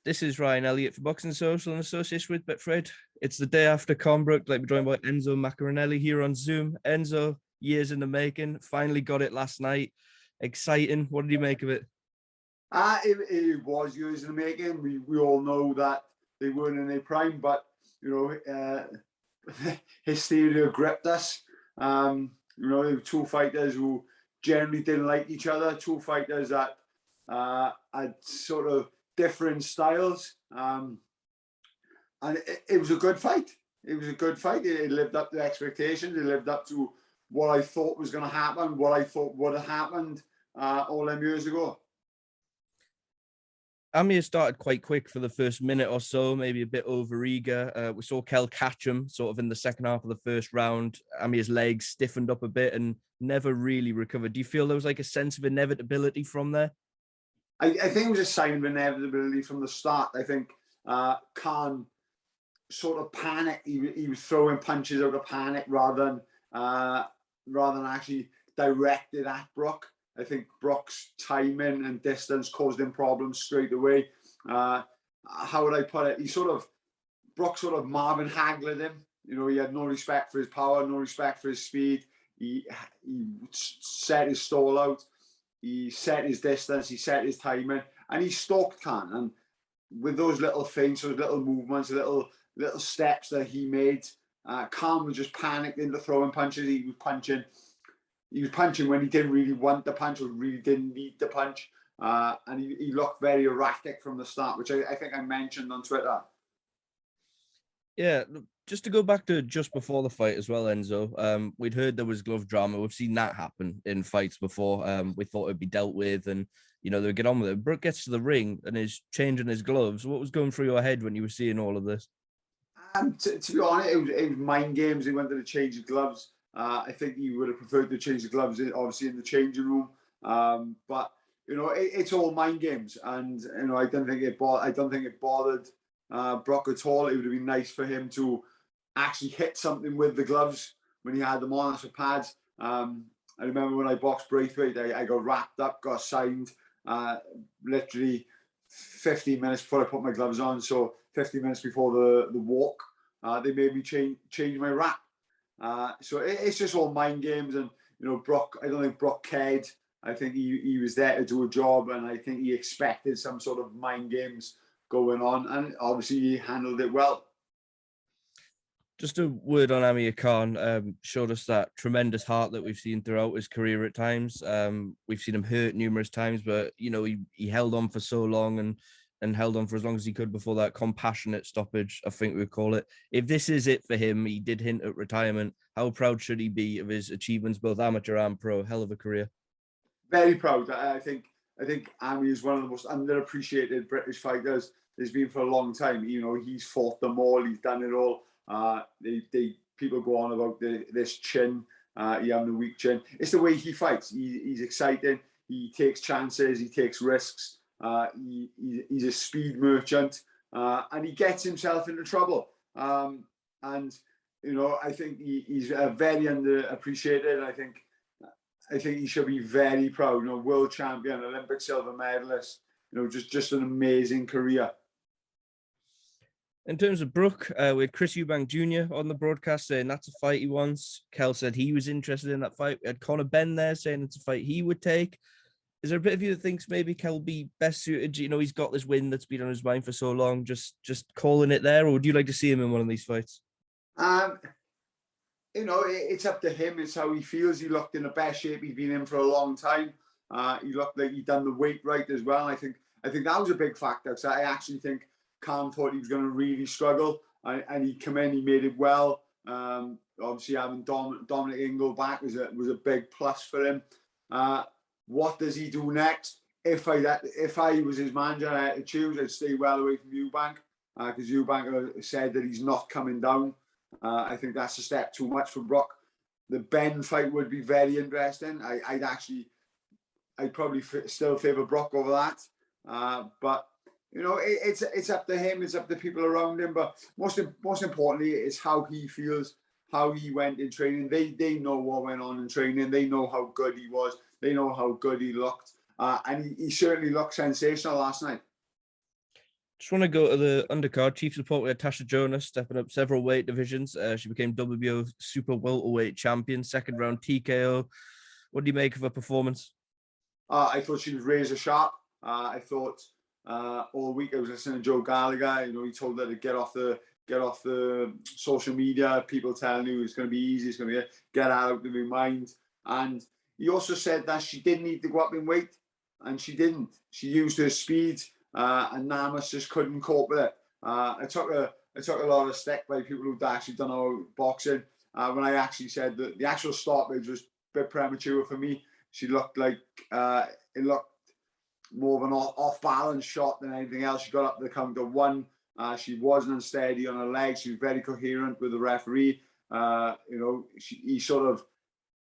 This is Ryan Elliott for Boxing Social in association with Betfred. It's the day after Brook. Like we're joined by Enzo Maccarinelli here on Zoom. Enzo, years in the making, finally got it last night. Exciting. What did you make of it? It was years in the making. We all know that they weren't in their prime, but hysteria gripped us. There were two fighters who generally didn't like each other. Two fighters that had sort of different styles, and it was a good fight. It was a good fight. It lived up to expectations. It lived up to what I thought was going to happen, what I thought would have happened all them years ago. Amir started quite quick for the first minute or so, maybe a bit overeager. We saw Kel catch him sort of in the second half of the first round. Amir's legs stiffened up a bit and never really recovered. Do you feel there was like a sense of inevitability from there? I think it was a sign of inevitability from the start. I think Khan sort of panicked. He was throwing punches out of panic rather than actually directed at Brook. I think Brook's timing and distance caused him problems straight away. How would I put it? Brook sort of Marvin Hagled him. He had no respect for his power, no respect for his speed. He set his stall out. He set his distance. He set his timing, and he stalked Khan. And with those little feints, those little movements, little steps that he made, Khan was just panicked into throwing punches. He was punching when he didn't really want the punch or really didn't need the punch. And he looked very erratic from the start, which I think I mentioned on Twitter. Yeah, just to go back to just before the fight as well, Enzo, we'd heard there was glove drama. We've seen that happen in fights before. We thought it'd be dealt with and, they would get on with it. Brook gets to the ring and is changing his gloves. What was going through your head when you were seeing all of this? To be honest, it was mind games. He wanted to change his gloves. I think he would have preferred to change the gloves, obviously, in the changing room. But it's all mind games, and I don't think it bothered Brook at all. It would have been nice for him to actually hit something with the gloves when he had them on. That's for pads. I remember when I boxed Braithwaite, I got wrapped up, got signed, literally 15 minutes before I put my gloves on. So 15 minutes before the walk, they made me change my wrap. So it's just all mind games, and Brook. I don't think Brook cared. I think he was there to do a job, and I think he expected some sort of mind games going on, and obviously he handled it well. Just a word on Amir Khan. Showed us that tremendous heart that we've seen throughout his career at times. We've seen him hurt numerous times, but he held on for so long and held on for as long as he could before that compassionate stoppage, I think we would call it. If this is it for him, he did hint at retirement. How proud should he be of his achievements, both amateur and pro? Hell of a career. Very proud. I think Amir is one of the most underappreciated British fighters there's been for a long time. He's fought them all. He's done it all. People go on about this chin. He having a weak chin. It's the way he fights. He's exciting. He takes chances. He takes risks. He's a speed merchant, and he gets himself into trouble. I think he's very underappreciated. I think he should be very proud. World champion, Olympic silver medalist. Just an amazing career. In terms of Brook, we had Chris Eubank Jr. on the broadcast saying that's a fight he wants. Kel said he was interested in that fight. We had Eubank-Benn there saying it's a fight he would take. Is there a bit of you that thinks maybe Kel be best suited? He's got this win that's been on his mind for so long, just calling it there, or would you like to see him in one of these fights? It's up to him. It's how he feels. He looked in the best shape he's been in for a long time. He looked like he'd done the weight right as well. I think that was a big factor, because I actually think Khan thought he was going to really struggle, and he came in, he made it well. Obviously, having Dominic Ingle back was a big plus for him. What does he do next? If I was his manager, I had to choose, I'd stay well away from Eubank, because Eubank said that he's not coming down. I think that's a step too much for Brook. The Benn fight would be very interesting. I'd probably still favour Brook over that. But it's up to him. It's up to people around him. But most importantly, it's how he feels, how he went in training. They know what went on in training. They know how good he was. They know how good he looked. And he certainly looked sensational last night. Just want to go to the undercard. Chief support, we had Tasha Jonas stepping up several weight divisions. She became WBO Super Welterweight champion, second round TKO. What do you make of her performance? I thought she was razor sharp. I thought all week I was listening to Joe Gallagher. He told her to get off the social media. People telling you it's going to be easy. It's going to be get out of your mind. And he also said that she didn't need to go up in weight, and she didn't. She used her speed. And Namas just couldn't cope with it. I took a lot of stick by people who'd actually done our boxing when I actually said that the actual stoppage was a bit premature for me. She looked like it looked more of an off-balance shot than anything else. She got up to the count of one. She wasn't unsteady on her legs. She was very coherent with the referee. He sort of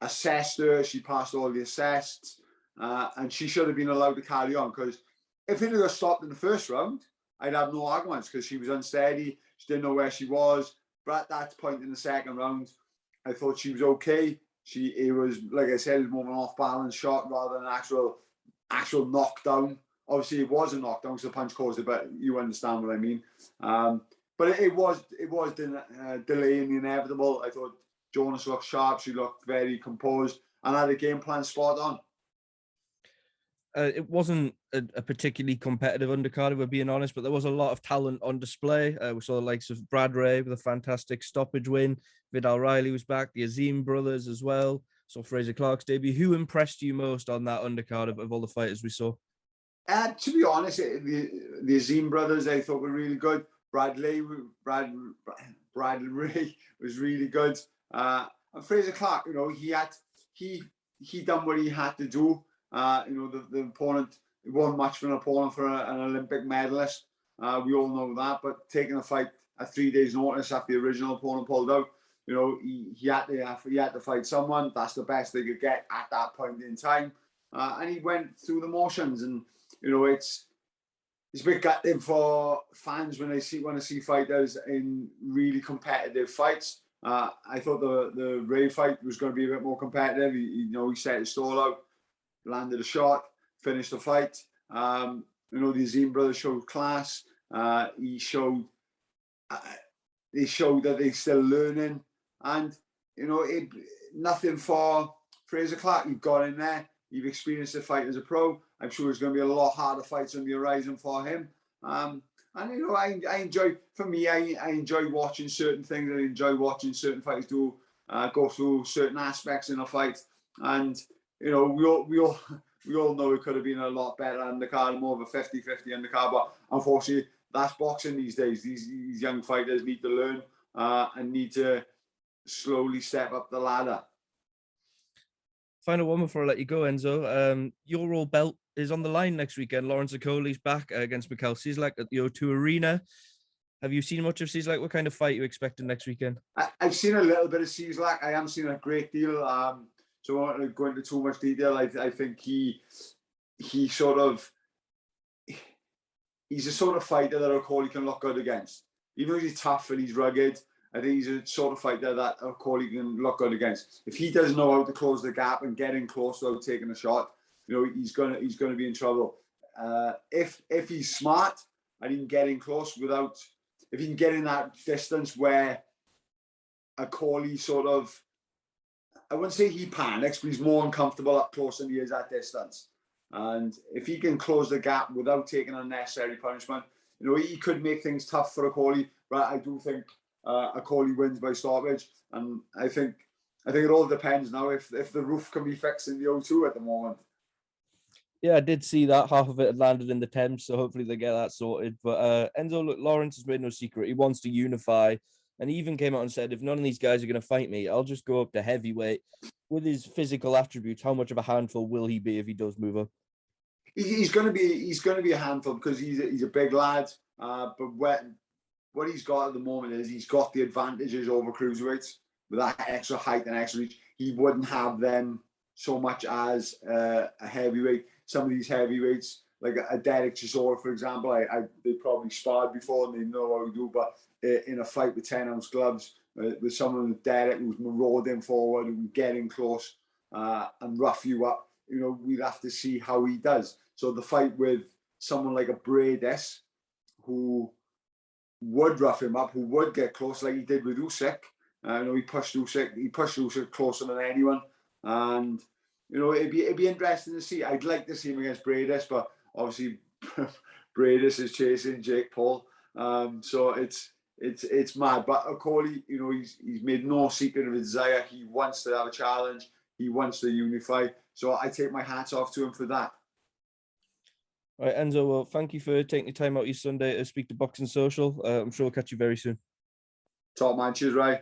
assessed her. She passed all the assessed, and she should have been allowed to carry on, because if it had got stopped in the first round, I'd have no arguments, because she was unsteady. She didn't know where she was. But at that point in the second round, I thought she was okay. It was, like I said, it was more of an off-balance shot rather than an actual knockdown. Obviously, it was a knockdown because the punch caused it, but you understand what I mean. But it was delaying the inevitable. I thought Jonas looked sharp. She looked very composed and had a game plan spot on. It wasn't a particularly competitive undercard, if we're being honest, but there was a lot of talent on display. We saw the likes of Brad Ray with a fantastic stoppage win. Vidal Riley was back, the Azim brothers as well. So Fraser Clark's debut. Who impressed you most on that undercard of all the fighters we saw? To be honest, the Azim brothers I thought were really good. Brad Ray was really good. And Fraser Clark, he done what he had to do. The opponent, it wasn't much for an opponent for an Olympic medalist. We all know that, but taking a fight at 3 days' notice after the original opponent pulled out, he had to fight someone. That's the best they could get at that point in time, and he went through the motions. And it's a bit gutting for fans when they want to see fighters in really competitive fights. I thought the Ray fight was going to be a bit more competitive. He set his stall out, landed a shot, finished the fight. The Azim brothers showed class. They showed that they're still learning. And, nothing for Fraser Clark. You've got in there. You've experienced the fight as a pro. I'm sure there's going to be a lot harder fights on the horizon for him. And, I enjoy watching certain things. I enjoy watching certain fighters go through certain aspects in a fight. And, we all know it could have been a lot better undercard, more of a 50-50 undercard. But unfortunately, that's boxing these days. These young fighters need to learn and need to slowly step up the ladder. Final one before I let you go, Enzo. Your old belt is on the line next weekend. Lawrence Okolie's back against Mikhail Cieslak at the O2 Arena. Have you seen much of Cieslak? What kind of fight are you expecting next weekend? I've seen a little bit of Cieslak. I haven't seen a great deal. So I don't want to go into too much detail. I think he's a sort of fighter that Okolie can look good against. Even though he's tough and he's rugged, I think he's a sort of fighter that Okolie can look good against. If he doesn't know how to close the gap and get in close without taking a shot, he's gonna be in trouble. If he's smart and he can get in close if he can get in that distance where Okolie sort of, I wouldn't say he panics, but he's more uncomfortable up close than he is at distance. And if he can close the gap without taking unnecessary punishment, he could make things tough for Okolie. But I do think Okolie wins by stoppage. And I think it all depends now if the roof can be fixed in the O2 at the moment. Yeah, I did see that. Half of it had landed in the Thames, so hopefully they get that sorted. But Enzo, look, Lawrence has made no secret. He wants to unify. And he even came out and said, if none of these guys are going to fight me, I'll just go up to heavyweight. With his physical attributes, how much of a handful will he be if he does move up? He's going to be a handful because he's a big lad. But what he's got at the moment is he's got the advantages over cruiserweights with that extra height and extra reach. He wouldn't have them so much as a heavyweight. Some of these heavyweights, like a Derek Chisora, for example, they probably sparred before and they know how to do. But in a fight with 10-ounce gloves, with someone with Derek who's marauding forward, who can get in close and rough you up, we'd have to see how he does. So the fight with someone like a Bradis, who would rough him up, who would get close like he did with Usyk. You know, he pushed Usyk closer than anyone, and you know, it'd be interesting to see. I'd like to see him against Bradis, but obviously Bradis is chasing Jake Paul, so it's mad. But Okolie, you know, he's made no secret of his desire. He wants to have a challenge. He wants to unify. So I take my hats off to him for that. All right, Enzo, well, thank you for taking the time out your Sunday to speak to Boxing Social. I'm sure we'll catch you very soon. Top man, cheers, Ray.